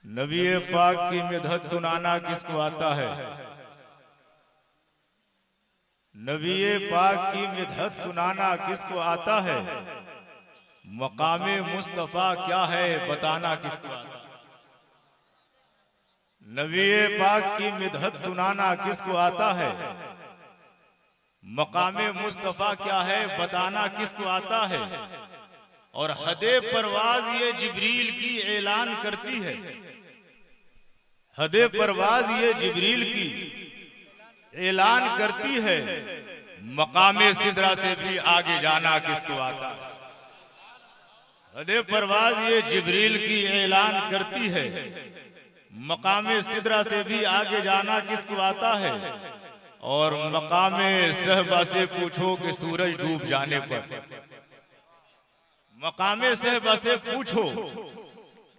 नबी पाक की मिदहत सुनाना किसको आता है? नबी पाक की मिदहत सुनाना किसको आता है? मकामे मुस्तफा क्या है बताना किसको आता है? नबी पाक की मिदहत सुनाना किसको आता है? मकामे मुस्तफा क्या है बताना किसको आता है? और हदे परवाज ये जिब्रील की ऐलान करती है। हदे परवाज ये जिब्रील की ऐलान करती है। मकामे सिदरा से भी आगे जाना किसको आता है? हदे परवाज ये जिब्रील की ऐलान करती है। मकामे सिदरा से भी आगे जाना किसको आता है? और मकामे सहबा से पूछो कि सूरज डूब जाने पर, मकामे सहबा से पूछो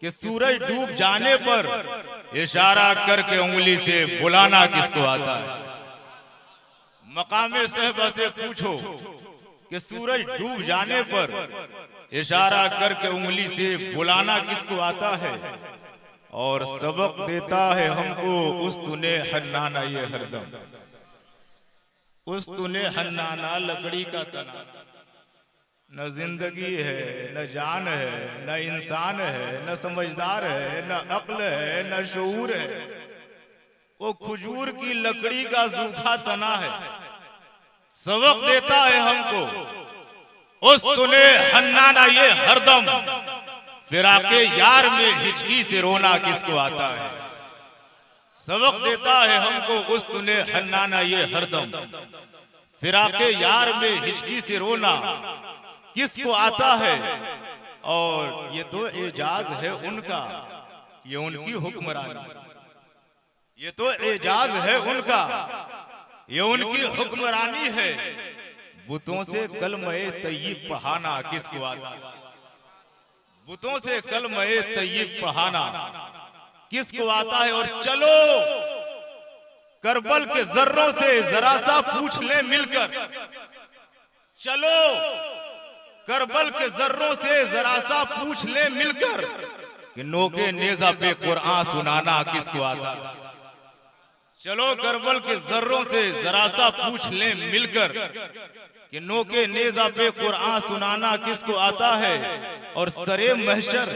कि सूरज डूब जाने पर इशारा करके उंगली से बुलाना किसको आता है? मकामे सहबा से पूछो कि सूरज डूब जाने पर इशारा करके उंगली से बुलाना किसको आता है? और सबक देता है हमको उस तूने हन्नाना ये हरदम, उस तूने हन्नाना लकड़ी का तना। न जिंदगी है, न जान है, न इंसान है, न समझदार है, न अक्ल है, न शऊर है। वो खजूर की लकड़ी का सूखा तना है। सबक देता है हमको उस तूने हन्नाना ये हरदम, फिराके यार में हिचकी से रोना किसको आता है? सबक देता है हमको उस तूने हन्नाना ये हरदम, फिराके यार में हिचकी से रोना किसको आता है? और ये तो एजाज है उनका, ये उनकी हुक्मरानी, ये तो एजाज है उनका, ये उनकी हुक्मरानी है। बुतों से कलमे तय्यब पढ़ाना किसको आता है? बुतों से कलमे तय्यब पढ़ाना किसको आता है? और चलो करबल के जर्रों से जरा सा पूछ ले मिलकर, चलो करबल के जर्रों से जरा सा पूछ ले मिलकर कि नोके नेजा पे कुरान सुनाना किसको आता है? चलो करबल के जर्रों से जरा सा पूछ ले मिलकर कि नोके नेजा पे कुरान सुनाना किसको आता है? और सरे महशर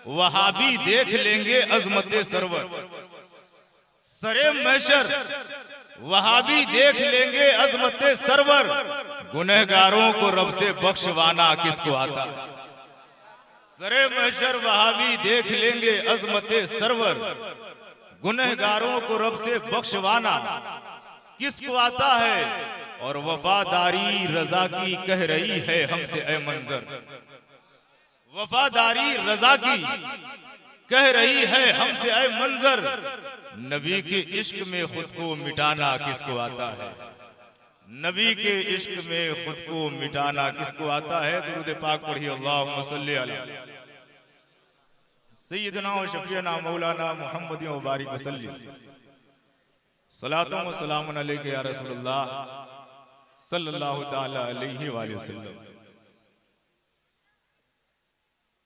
वहाबी देख लेंगे अजमते सरवर, सरे महशर वहाबी देख लेंगे अजमते सरवर, गुनहगारों को रब से बख्शवाना किसको आता? सरे महशर वहाबी देख लेंगे अजमते सरवर, गुनहगारों को रब से बख्शवाना किसको आता है? और वफादारी रजा की कह रही है हमसे ऐ मंजर, वफादारी रजा की कह रही है हमसे ऐ मंजर, नबी के इश्क में खुद को मिटाना किसको आता है? नबी के इश्क में खुद को मिटाना किसको आता है? दुरूद पाक पढ़िए, अल्लाहुम्मा सल्ली अला सय्यदना व शफीना मौलाना मुहम्मद व बारिक वसल्लम, सलातुम व सलामुन अलैका या रसूलल्लाह सल्लल्लाहु तआला अलैहि वसल्लम।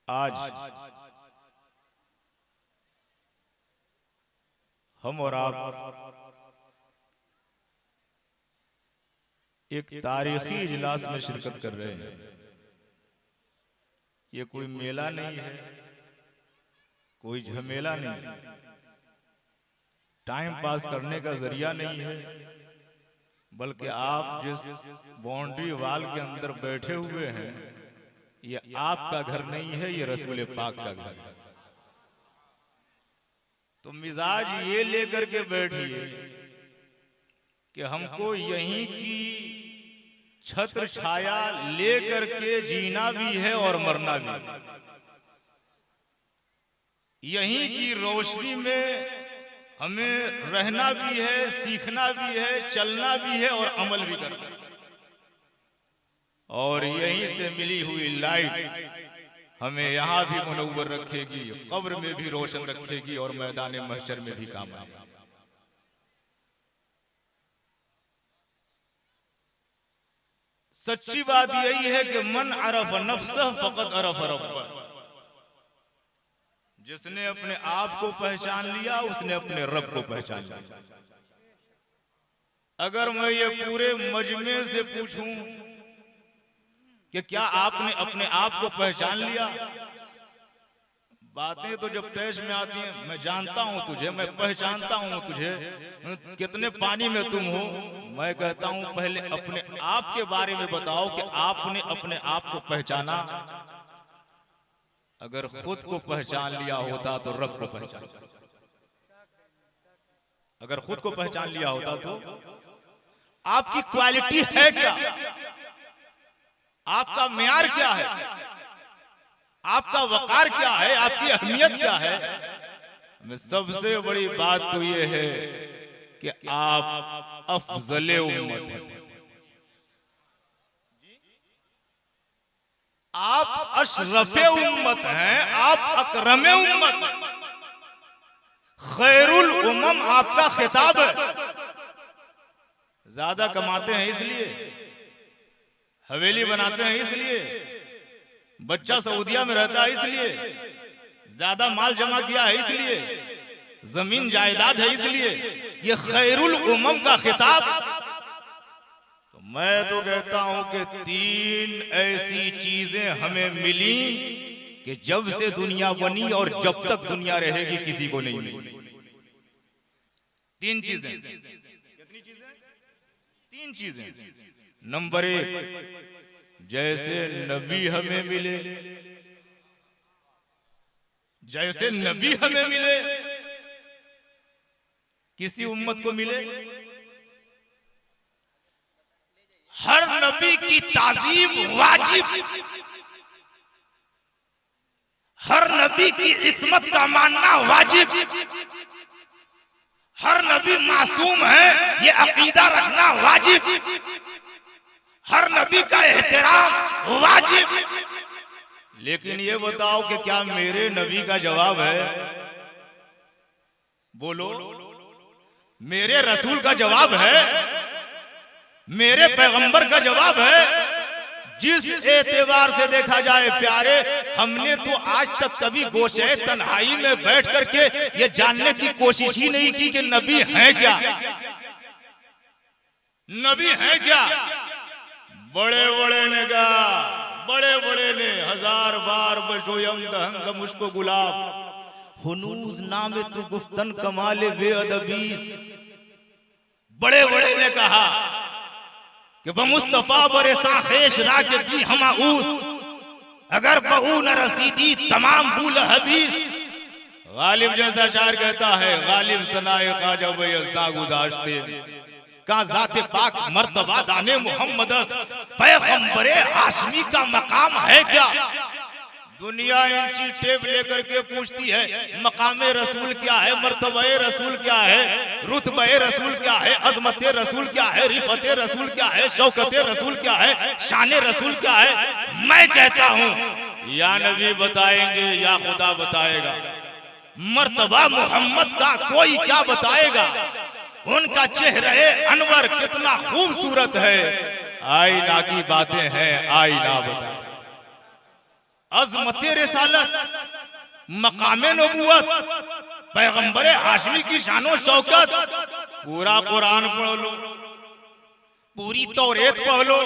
आज हम और आप एक तारीखी इजलास में शिरकत कर रहे हैं। ये कोई मेला नहीं है, कोई झमेला नहीं, टाइम पास करने का जरिया नहीं है, बल्कि आप जिस बाउंड्री वाल के अंदर बैठे हुए हैं, ये आपका घर नहीं है, ये रसूल पाक का घर है। तो मिजाज ये लेकर के बैठिए कि हमको यहीं की छत्र छाया लेकर के जीना भी है और मरना भी, यहीं की रोशनी में हमें रहना भी है, सीखना भी है, चलना भी है और अमल भी करना। और यहीं से मिली हुई लाइट हमें यहाँ भी मुनव्वर रखेगी, कब्र में भी रोशन रखेगी और मैदान महशर में भी काम आएगी। सच्ची बात यही है कि मन अरफ नफ्सह फकत अरफ रब्बह, जिसने अपने आप को पहचान लिया उसने अपने रब को पहचान लिया। अगर मैं ये पूरे मजमे से पूछूं कि क्या आपने अपने आप को पहचान लिया, बातें तो जब पेश में आती हैं, मैं जानता हूं तुझे, मैं पहचानता हूं तुझे, कितने पानी में तुम हो, मैं कहता हूं पहले अपने आप के बारे में बताओ कि आपने अपने आप को पहचाना। अगर खुद को पहचान लिया होता तो रब को पहचान, अगर खुद को पहचान लिया होता तो आपकी क्वालिटी है क्या, आपका मेयार क्या है, आपका वकार क्या है, आपकी अहमियत क्या है। में सबसे बड़ी बात तो ये है कि आप अफजले उम्मत हैं, आप अशरफे उम्मत हैं, आप अकरमे उम्मत हैं, खैरुल उम्म आपका खिताब है। ज्यादा कमाते हैं इसलिए, हवेली बनाते हैं इसलिए, बच्चा सऊदिया में रहता है इसलिए, ज्यादा माल जमा किया है इसलिए, जमीन जायदाद है इसलिए, ये खैरुल उम्म का खिताब। तो मैं तो कहता हूं कि 3 ऐसी चीजें हमें मिली कि जब से दुनिया बनी और जब तक दुनिया रहेगी किसी को नहीं मिली। 3 चीजें। कितनी चीजें? 3 चीजें। नंबर 1, जैसे नबी हमें मिले, जैसे नबी हमें मिले, किसी उम्मत को मिले, हर नबी की ताजीम वाजिब, हर नबी की इस्मत का मानना वाजिब, हर नबी मासूम है ये अकीदा रखना वाजिब, हर नबी का एहतराम वाजिब। लेकिन ये बताओ कि क्या मेरे नबी का जवाब है? बोलो, मेरे रसूल का जवाब है, मेरे पैगंबर का जवाब है? जिस एतबार से देखा जाए प्यारे, हमने तो आज तक कभी गोशे तन्हाई में बैठ करके ये जानने की कोशिश ही नहीं की कि नबी है क्या, नबी है क्या। बड़े बड़े ने कहा, बड़े बड़े ने 1000 बार बशोयम दहन मुझको गुलाब, हुनूज नाम तू गुफ्तन कमाले बेअदबीस। बड़े बड़े ने कहा कि बमुस्तफा बरे साखेश राके दी हमाऊस, अगर बहू न रसीदी तमाम बुल हबीस। गालिब जैसा शायर कहता है, गालिब सनाए ख्वाजा बयज़दा गुज़ाश्ते का ज़ाते पाक मर्तबा दाने मोहम्मद, पैगंबरे हाशमी का मकाम है क्या। दुनिया इंची टेप लेकर के पूछती है मकामे रसूल क्या है, मर्तबे रसूल क्या है, रुतबे रसूल क्या है, अजमत रसूल क्या है, रिफत रसूल क्या है, शौकत रसूल क्या है, शान रसूल क्या है। मैं कहता हूं या नबी बताएंगे या खुदा बताएगा, मर्तबा मोहम्मद का कोई क्या बताएगा। उनका चेहरे अनवर कितना खूबसूरत है, आईना की बातें हैं आईना बताए। अज़मत रिसालत, मकामे नबूवत, पैगंबरे हाशमी की शानो शौकत, पूरा कुरान पढ़ लो, पूरी तौरेत पढ़ लो,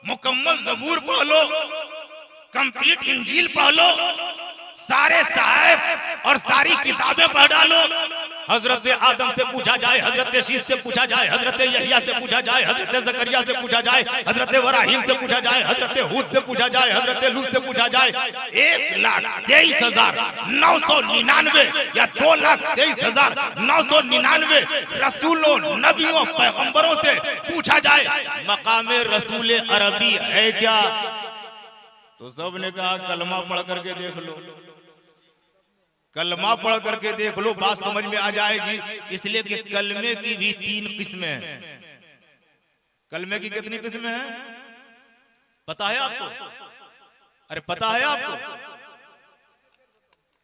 मुकम्मल ज़बूर पढ़ लो, कंप्लीट इंजील पढ़ लो, सारे सहाइफ और सारी किताबें पढ़ डालो। हजरत आदम से पूछा जाए, हजरत शीश से पूछा जाए, हजरत यहया से पूछा जाए, हजरत जकरिया से पूछा जाए, हजरत इब्राहीम से पूछा जाए, हजरत हूद से पूछा जाए, हजरत लूत से पूछा जाए, 1,23,999 या 2,23,999 रसूलों नबियों पैगंबरों से पूछा जाए मकामे रसूल अरबी है क्या, तो सब ने कहा कलमा पढ़ करके देख लो, कलमा पढ़ करके देख लो, बात समझ में आ जाएगी। इसलिए कि कलमे की भी 3 किस्में हैं। कलमे की कितनी किस्में हैं पता है आपको? अरे पता है आपको?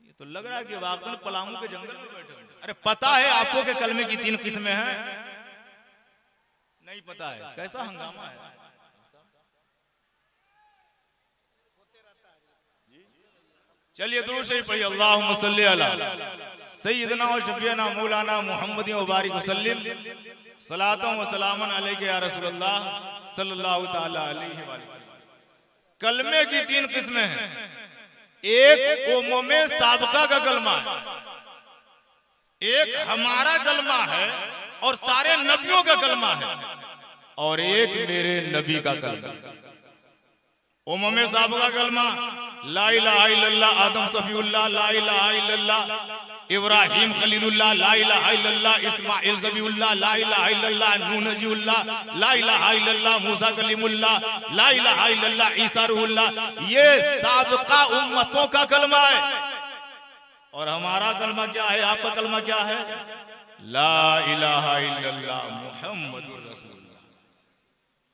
ये तो लग रहा है कि वाकई पलामू के जंगल में बैठे। अरे पता है आपको कि कलमे की 3 किस्में हैं? नहीं पता है? कैसा हंगामा है। चलिए दुरूद शरीफ पढ़िए। अल्लाहुम्मा सल्ली अला सय्यिदना व शफीना मौलाना मुहम्मद व बारिक वसल्लिम सलातों व सलामन अलैका या रसूलल्लाह सल्लल्लाहु तआला अलैहि वसल्लम। कलमे की 3 किस्में हैं। एक उम्मे साबका का कलमा है, एक हमारा कलमा है और सारे नबियों का कलमा है, और एक मेरे नबी का कलमा। उम्मे साबका कलमा ला इलाहा इल्लल्लाह आदम सफीउल्लाह, ला इलाहा इल्लल्लाह इब्राहिम खलीलुल्लाह, ला इलाहा इल्लल्लाह इस्माइल ज़बीउल्लाह, ला इलाहा इल्लल्लाह नूह नजीउल्लाह, ला इलाहा इल्लल्लाह मूसा कलीमुल्लाह, ला इलाहा इल्लल्लाह ईसा रूहुल्लाह। ये साबका उम्मतों का कलमा है। और हमारा कलमा क्या है, आपका कलमा क्या है? ला इलाहा इल्लल्लाह मुहम्मदुर रसूलुल्लाह।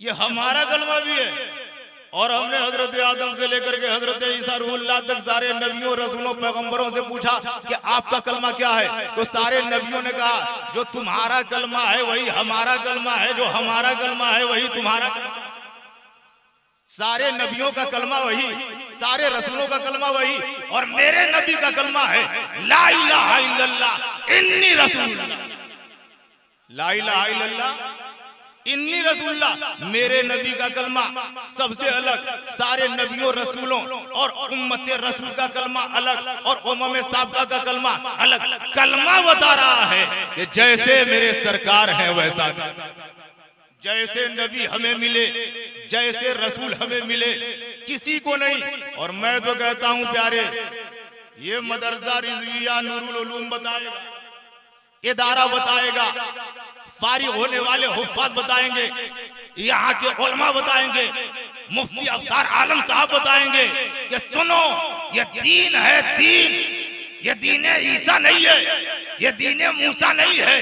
ये हमारा कलमा भी है। और हमने हजरत आदम से लेकर के हजरत ईसा रूहुल्लाह तक सारे नबियों रसूलों पैगंबरों से पूछा कि आपका कलमा क्या है, तो सारे नबियों ने कहा जो तुम्हारा कलमा है वही हमारा कलमा है, जो हमारा कलमा है वही तुम्हारा। सारे नबियों का कलमा वही, सारे रसूलों का कलमा वही, और मेरे नबी का कलमा है ला इलाहा इल्लल्लाह इन्नी रसूलुल्लाह। ला इलाहा इल्लल्लाह इन्नी रसूलुल्लाह। मेरे नबी का कलमा सबसे अलग, सारे नबियों रसूलों और उम्मत रसूल का कलमा अलग, और उम्मे साबका का कलमा अलग। कलमा बता रहा है कि जैसे मेरे सरकार हैं वैसा, जैसे नबी हमें मिले, जैसे रसूल हमें मिले, किसी को नहीं। और मैं तो कहता हूं प्यारे, ये मदरसा रिजविया नूरुल उलूम बताएगा, इदारा बताएगा, फारिग होने वाले हुफ्फाज बताएंगे, यहाँ के उलमा बताएंगे, मुफ्ती अफसार आलम साहब बताएंगे कि सुनो ये दीन है, दीन ये दीने ईसा नहीं है, ये दीने मूसा नहीं है,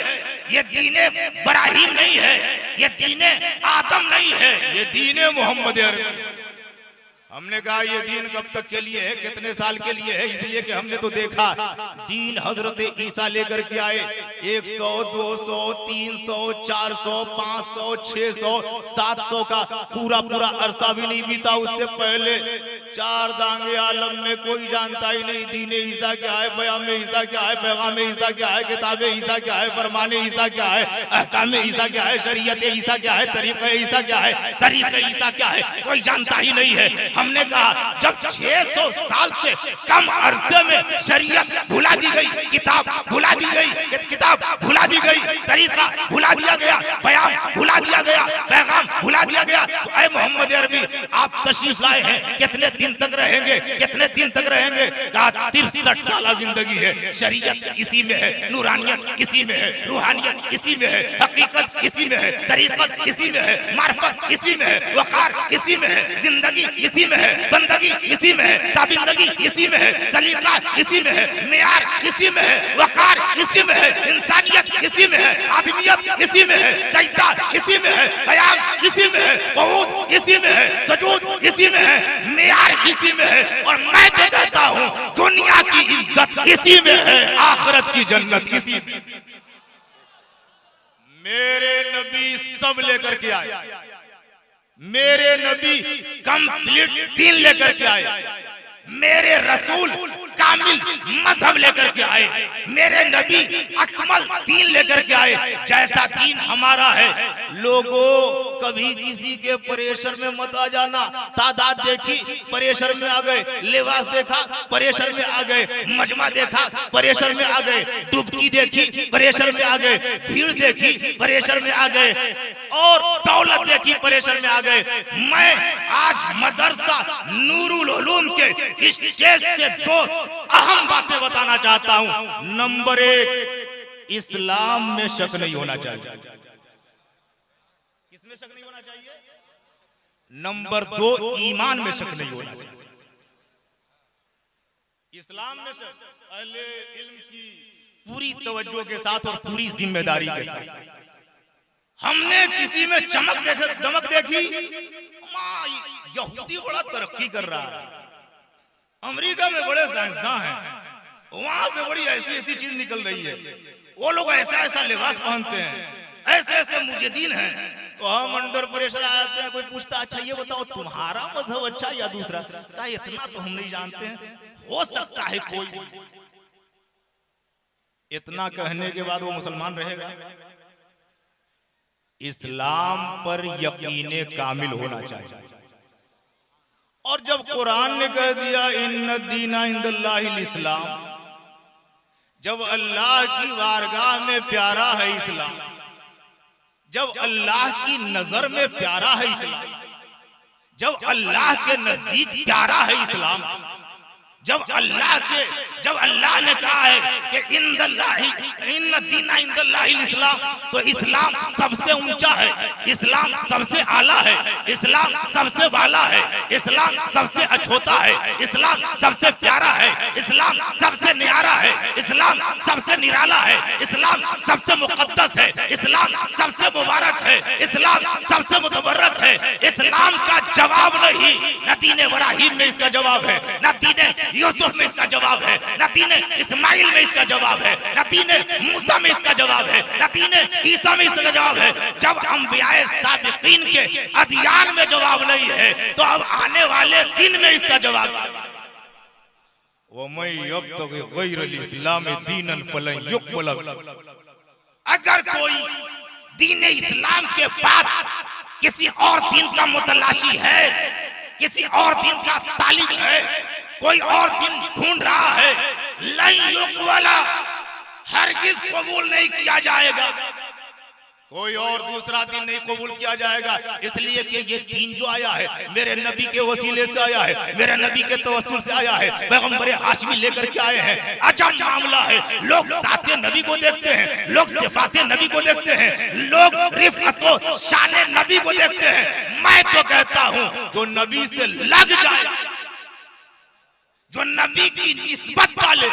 ये दीने इब्राहिम नहीं है, ये दीने आदम नहीं है, ये दीने मोहम्मद अरबी। हमने कहा ये दीन कब तक के लिए है, कितने साल के लिए है? इसलिए कि हमने तो देखा दीन हजरत ईसा लेकर के आए 100, 200, 300, 400, 500, 600, 700 का पूरा पूरा अरसा भी नहीं बीता उससे पहले। 4 दांगे आलम में कोई जानता ही नहीं दीन ईसा क्या है, बयान ईसा क्या है, पैगाम ईसा क्या है, किताब ईसा क्या है, फरमान ईसा क्या है, अहकाम ईसा क्या है, शरीयत ईसा क्या है, तरीक़ा ईसा क्या है, तरीक़ा ईसा क्या है, कोई जानता ही नहीं है। हमने कहा जब 600 साल से कम अरसे में शरीयत भुला दी गई, किताब भुला दी गई, किताब भुला दी गई, तरीका भुला दिया गया, बयान भुला दिया गया, पैगाम भुला दिया गया, तो ऐ मोहम्मद अरबी आप तशरीफ लाए हैं, कितने दिन तक रहेंगे, कितने दिन तक रहेंगे? कहा 63 साल जिंदगी है, शरीयत इसी में है, नूरानियत इसी में है, रूहानियत इसी में है, हकीकत इसी में है, तरीकत इसी में है, मार्फत इसी में है, वकार इसी में है, जिंदगी इसी में है, बंदगी इसी में है, ताबिंदगी इसी में है, सलीका इसी में है, मियार इसी में है, वकार इसी में है, इंसानियत इसी में है, आदमियत इसी में है, सजदा इसी में है, क़याम इसी में है, क़ुऊद इसी में है, सजूद इसी में है, मियार इसी में है। और मैं तो कहता हूँ दुनिया की इज्जत इसी में है, आखिरत की जन्नत इसी में। मेरे नबी सब लेकर के आए, मेरे नबी कंप्लीट दीन लेकर के आए, मेरे रसूल कामिल मजहब लेकर के आए, मेरे नबी अकमल दीन लेकर के आए। जैसा दीन हमारा है, लोगों कभी किसी के प्रेशर में मत आ जाना। तादाद देखी प्रेशर में आ गए, लिबास देखा प्रेशर में आ गए, मजमा देखा प्रेशर में आ गए, डुबकी देखी प्रेशर में आ गए, भीड़ देखी प्रेशर में आ गए, और दौलत देखी प्रेशर में आ गए। मैं आज मदरसा नूरुल उलूम के स्टेज से 2 अहम बातें बताना चाहता हूं। नंबर 1, इस्लाम में शक नहीं होना चाहिए। किसमें शक नहीं होना चाहिए? नंबर 2, ईमान में शक नहीं होना चाहिए। इस्लाम में शक, अहले इल्म की पूरी तवज्जो के साथ और पूरी जिम्मेदारी के साथ। हमने किसी में चमक देखी, दमक देखी, यहूदी बड़ा तरक्की कर रहा है, अमेरिका में बड़े साइंसदान हैं, वहां से बड़ी ऐसी ऐसी चीज निकल रही है, वो लोग ऐसा ऐसा लिबास पहनते हैं, ऐसे ऐसे मुजाहिदीन हैं, तो हम अंडर प्रेशर आ जाते हैं। कोई पूछता अच्छा ये बताओ तुम्हारा मजहब अच्छा या दूसरा, क्या इतना तो हम नहीं जानते हैं, हो सकता है कोई। इतना कहने के बाद वो मुसलमान रहेगा? इस्लाम पर यकीने कामिल होना चाहिए। और जब कुरान ने कह दिया इन्ना दीना इंदल्लाहिल इस्लाम, जब अल्लाह की वारगाह में प्यारा है इस्लाम, जब अल्लाह की नजर में प्यारा है इस्लाम, जब अल्लाह के नजदीक प्यारा है इस्लाम, जब अल्लाह ने कहा है कि इन्ना दीना इंदल्लाहिल इस्लाम, तो इस्लाम सबसे ऊंचा है, इस्लाम सबसे आला है, इस्लाम सबसे वाला है, इस्लाम सबसे अछूता है, इस्लाम सबसे प्यारा है, इस्लाम सबसे न्यारा है, इस्लाम सबसे निराला है, इस्लाम सबसे मुकद्दस है, इस्लाम सबसे मुबारक है, इस्लाम सबसे मुतबर्रक है। इस्लाम का जवाब नहीं, न दीन इब्राहिम में इसका जवाब है, न दीन यूसुफ में इसका जवाब है, न दीन इस्माइल में इसका जवाब है, न दीन मूसा में इसका जवाब है, न दीन ईसा में इसका जवाब है। जब अंबियाए साबिकीन के अदियान में जवाब नहीं है, तो अब आने वाले दिन में इसका जवाब है। अगर कोई दीन इस्लाम के बाद किसी और दीन का मुतलाशी है, किसी और दीन का तालिब है, कोई और दिन ढूंढ रहा है, लन युक़बला, हरगिज़ कबूल नहीं किया जाएगा। कोई और दूसरा दिन नहीं कबूल किया जाएगा, इसलिए कि ये दीन जो आया है मेरे नबी के वसीले से आया है, मेरे नबी के तवस्सुल से आया है, पैगंबर हाशमी लेकर के आए हैं। अजब मामला है, लोग साथे नबी को देखते हैं, लोग सिफाते नबी को देखते हैं, लोग रिफअत व शान नबी को देखते हैं। मैं तो कहता हूं जो नबी से लग जाए, जो नबी की निस्बत वाले,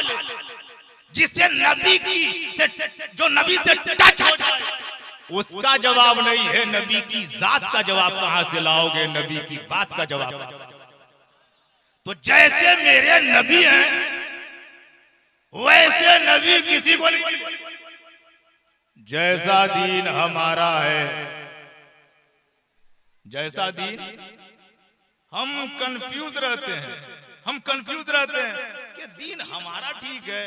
जिसे नबी की जो नबी से टच हो जाए, उसका जवाब नहीं है। नबी की जात का जवाब कहां से लाओगे, नबी की बात का जवाब। तो जैसे मेरे नबी हैं वैसे नबी किसी को नहीं। जैसा दीन हमारा है, जैसा दीन, हम कंफ्यूज रहते हैं, हम कंफ्यूज रहते हैं कि दीन हमारा ठीक है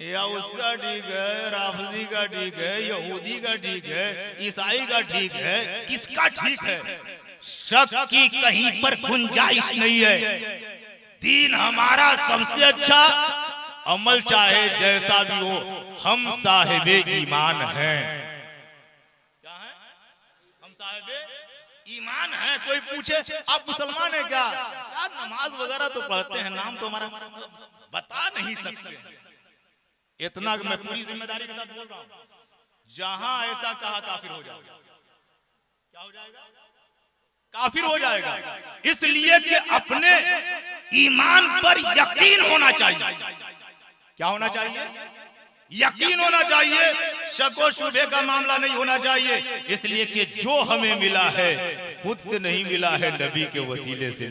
या उसका ठीक है, राफजी का ठीक है, यहूदी का ठीक है, ईसाई का ठीक है, किसका ठीक है? शक की कहीं पर गुंजाइश नहीं है। दीन हमारा सबसे अच्छा, अमल चाहे जैसा भी हो, हम साहिबे ईमान हैं। क्या है? हम साहिबे ईमान है। कोई पूछे आप मुसलमान हैं क्या? यार नमाज वगैरह तो पढ़ते हैं, नाम तो हमारा बता नहीं सकते। इतना मैं पूरी जिम्मेदारी के साथ बोल रहा हूं, जहां ऐसा कहा काफिर हो जाएगा। क्या हो जाएगा? काफिर हो जाएगा। इसलिए कि अपने ईमान पर यकीन होना चाहिए। क्या होना चाहिए? यकीन होना चाहिए, शको शुबे का मामला नहीं होना चाहिए। इसलिए कि जो हमें मिला है खुद से नहीं मिला है, नबी के वसीले से,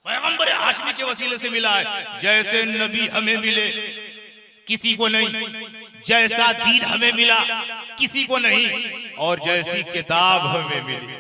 पैगंबर हाशमी के वसीले से मिला है। जैसे नबी हमें मिले किसी को नहीं, जैसा दीन हमें मिला किसी को नहीं, और जैसी किताब हमें मिली